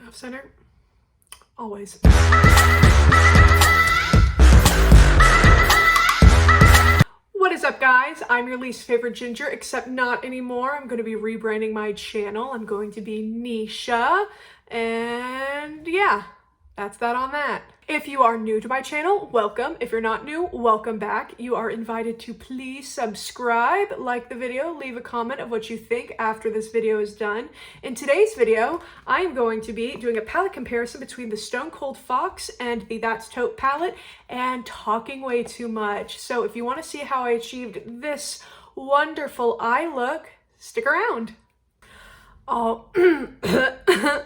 Off center. Always. What is up, guys? I'm your least favorite ginger, except not anymore. I'm going to be rebranding my channel. I'm going to be Nisha, and yeah, that's that on that. If you are new to my channel, welcome. If you're not new, welcome back. You are invited to please subscribe, like the video, leave a comment of what you think after this video is done. In today's video, I am going to be doing a palette comparison between the Stone Cold Fox and the That's Taupe palette and talking way too much. So if you want to see how I achieved this wonderful eye look, stick around. Oh,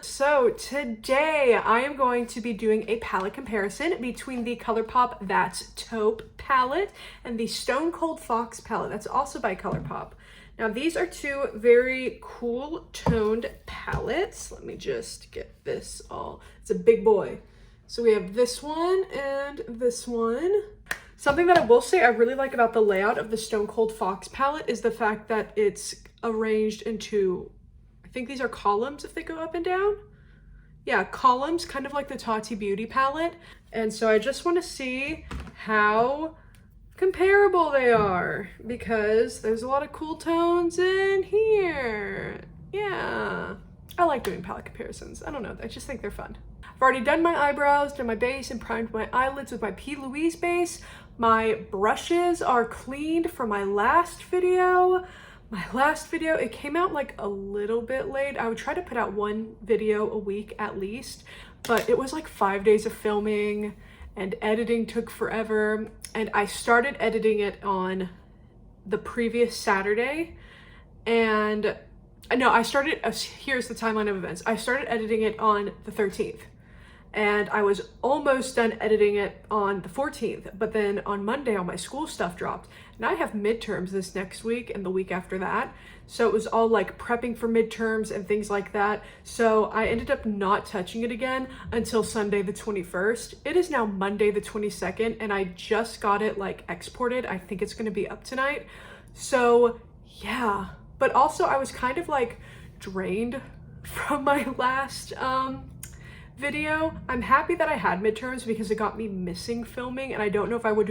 so today I am going to be doing a palette comparison between the Colourpop That's Taupe palette and the Stone Cold Fox palette. That's also by Colourpop. Now these are two very cool toned palettes. Let me just get this all. It's a big boy. So we have this one and this one. Something that I will say I really like about the layout of the Stone Cold Fox palette is the fact that it's arranged into, I think these are columns if they go up and down. Yeah, columns, kind of like the Taupe Beauty palette. And so I just want to see how comparable they are because there's a lot of cool tones in here. Yeah, I like doing palette comparisons. I don't know, I just think they're fun. I've already done my eyebrows, done my base, and primed my eyelids with my Louise base. My brushes are cleaned from my last video. It came out like a little bit late. I would try to put out one video a week at least, but it was like 5 days of filming and editing took forever. And I started editing it on the previous Saturday. And no, here's the timeline of events. I started editing it on the 13th. And I was almost done editing it on the 14th, but then on Monday all my school stuff dropped. And I have midterms this next week and the week after that. So it was all like prepping for midterms and things like that. So I ended up not touching it again until Sunday the 21st. It is now Monday the 22nd and I just got it like exported. I think it's gonna be up tonight. So yeah, but also I was kind of like drained from my last, video. I'm happy that I had midterms because it got me missing filming, and I don't know if I would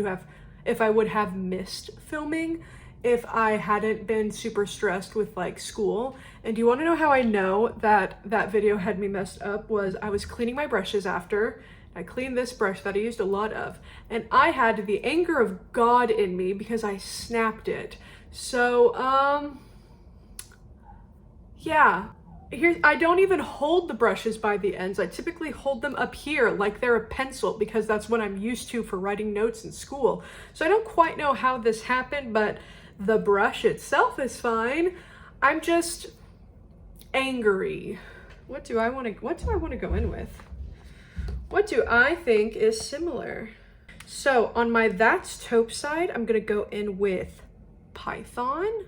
have missed filming if I hadn't been super stressed with like school. And do you want to know how I know that that video had me messed up? Was I was cleaning my brushes after. I cleaned this brush that I used a lot of, and I had the anger of God in me because I snapped it. So yeah. Here, I don't even hold the brushes by the ends. I typically hold them up here like they're a pencil because that's what I'm used to for writing notes in school. So I don't quite know how this happened, but the brush itself is fine. I'm just angry. What do I want to go in with? What do I think is similar? So on my That's Taupe side, I'm gonna go in with Python.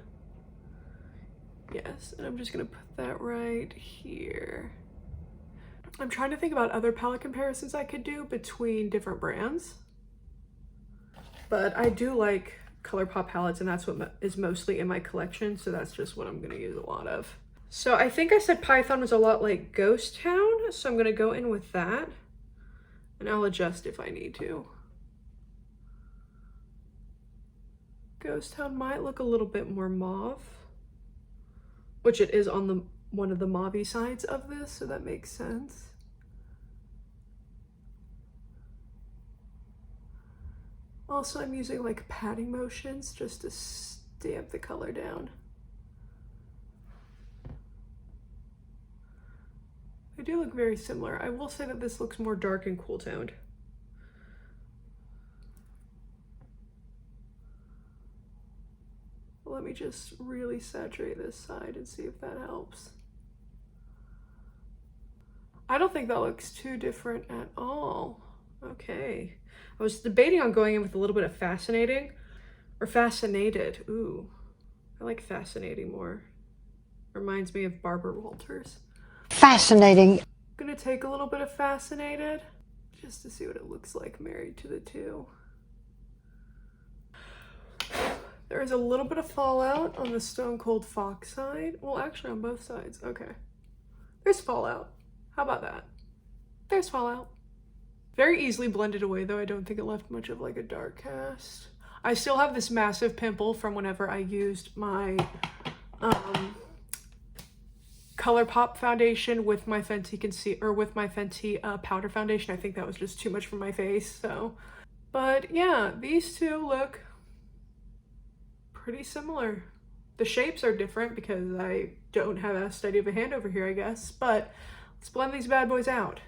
Yes, and I'm just gonna put that right here. I'm trying to think about other palette comparisons I could do between different brands. But I do like Colourpop palettes, and that's what is mostly in my collection, so that's just what I'm gonna use a lot of. So I think I said Python was a lot like Ghost Town, so I'm gonna go in with that, and I'll adjust if I need to. Ghost Town might look a little bit more mauve, which it is on one of the mauve sides of this, so that makes sense. Also, I'm using like patting motions just to stamp the color down. They do look very similar. I will say that this looks more dark and cool toned. Let me just really saturate this side and see if that helps. I don't think that looks too different at all. Okay. I was debating on going in with a little bit of fascinating or fascinated. Ooh, I like fascinating more. Reminds me of Barbara Walters. Fascinating. I'm gonna take a little bit of fascinated just to see what it looks like married to the two. There is a little bit of fallout on the Stone Cold Fox side. Well, actually on both sides. Okay. There's fallout. How about that? There's fallout. Very easily blended away though. I don't think it left much of like a dark cast. I still have this massive pimple from whenever I used my Colourpop foundation with my Fenty concealer, or with my Fenty powder foundation. I think that was just too much for my face, so. But yeah, these two look pretty similar. The shapes are different because I don't have as steady of a hand over here, I guess, but let's blend these bad boys out.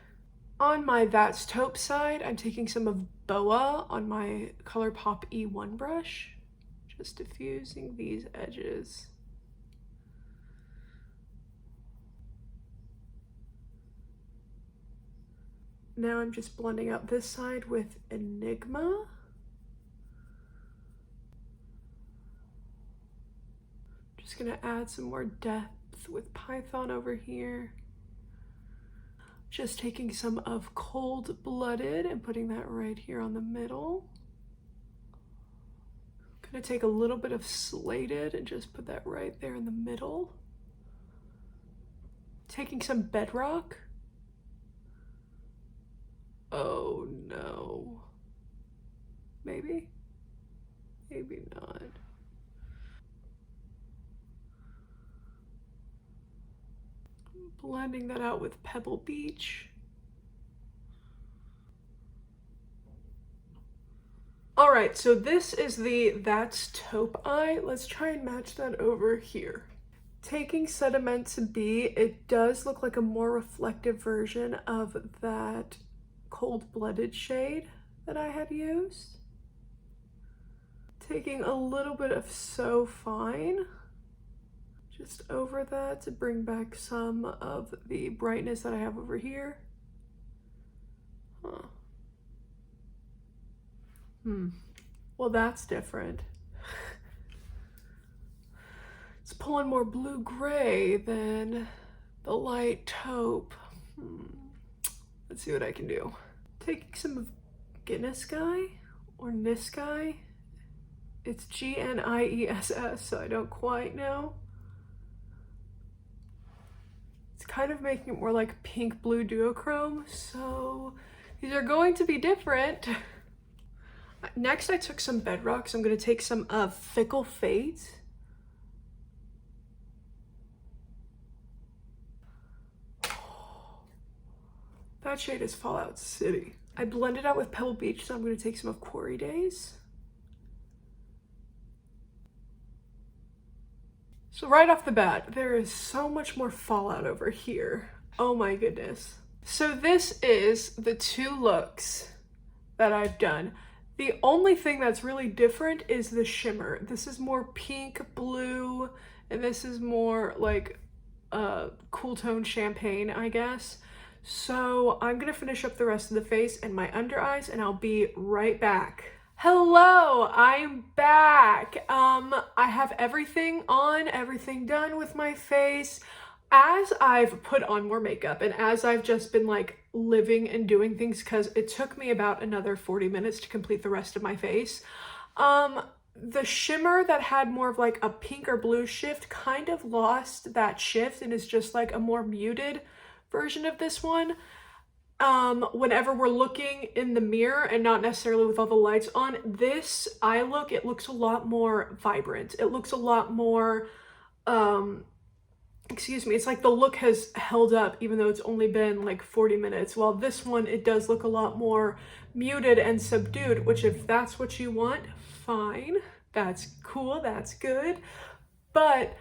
On my That's Taupe side, I'm taking some of Boa on my Colourpop E1 brush, just diffusing these edges. Now I'm just blending out this side with Enigma. Just gonna add some more depth with Python over here. Just taking some of Cold Blooded and putting that right here on the middle. I'm gonna take a little bit of Slated and just put that right there in the middle. Taking some Bedrock. Oh no. Maybe? Maybe not. Blending that out with Pebble Beach. All right, so this is the That's Taupe eye. Let's try and match that over here. Taking Sediment to Be, it does look like a more reflective version of that Cold Blooded shade that I had used. Taking a little bit of So Fine just over that to bring back some of the brightness that I have over here. Huh. Well, that's different. It's pulling more blue-gray than the light taupe. Let's see what I can do. Taking some of Gniess or Niskai. It's Gniess, so I don't quite know. It's kind of making it more like pink blue duochrome, so these are going to be different. Next, I took some Bedrock, so I'm going to take some of Fickle Fate. That shade is Fallout City. I blended out with Pebble Beach, so I'm going to take some of Quarry Days. So right off the bat, there is so much more fallout over here. Oh my goodness. So this is the two looks that I've done. The only thing that's really different is the shimmer. This is more pink, blue, and this is more like cool tone champagne, I guess. So I'm gonna finish up the rest of the face and my under eyes, and I'll be right back. Hello, I'm back. I have everything on, everything done with my face. As I've put on more makeup and as I've just been like living and doing things, because it took me about another 40 minutes to complete the rest of my face, the shimmer that had more of like a pink or blue shift kind of lost that shift and is just like a more muted version of this one. Whenever we're looking in the mirror and not necessarily with all the lights on, this eye look, it looks a lot more vibrant. It looks a lot more, excuse me, it's like the look has held up even though it's only been like 40 minutes. While this one, it does look a lot more muted and subdued, which if that's what you want, fine. That's cool, that's good. But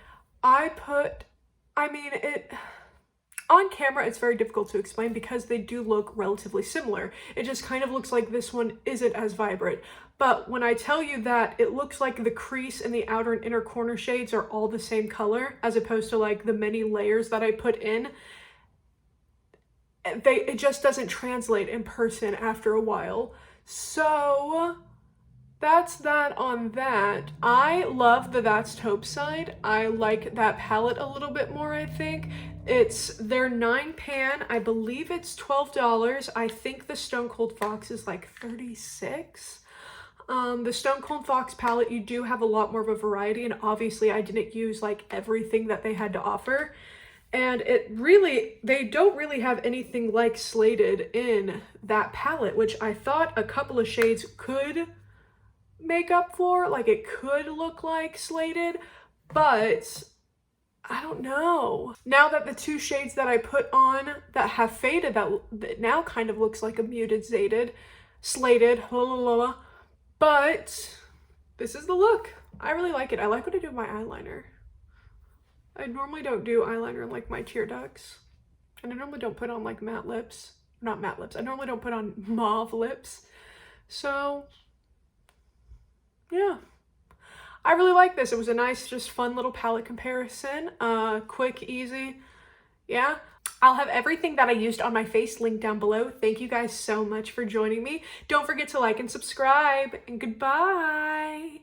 on camera, it's very difficult to explain because they do look relatively similar. It just kind of looks like this one isn't as vibrant. But when I tell you that it looks like the crease and the outer and inner corner shades are all the same color, as opposed to like the many layers that I put in, it just doesn't translate in person after a while. So that's that on that. I love the That's Taupe side. I like that palette a little bit more, I think. It's their 9 pan. I believe it's $12. I think the Stone Cold Fox is like $36. The Stone Cold Fox palette, you do have a lot more of a variety, and obviously I didn't use like everything that they had to offer. And they don't really have anything like Slated in that palette, which I thought a couple of shades could make up for. Like, it could look like Slated, but I don't know. Now that the two shades that I put on that have faded, that now kind of looks like a muted Slated, but this is the look. I really like it. I like what I do with my eyeliner. I normally don't do eyeliner in like my tear ducts. And I normally don't put on like matte lips. Not matte lips. I normally don't put on mauve lips. So, yeah. I really like this. It was a nice, just fun little palette comparison. Quick, easy. Yeah. I'll have everything that I used on my face linked down below. Thank you guys so much for joining me. Don't forget to like and subscribe, and goodbye.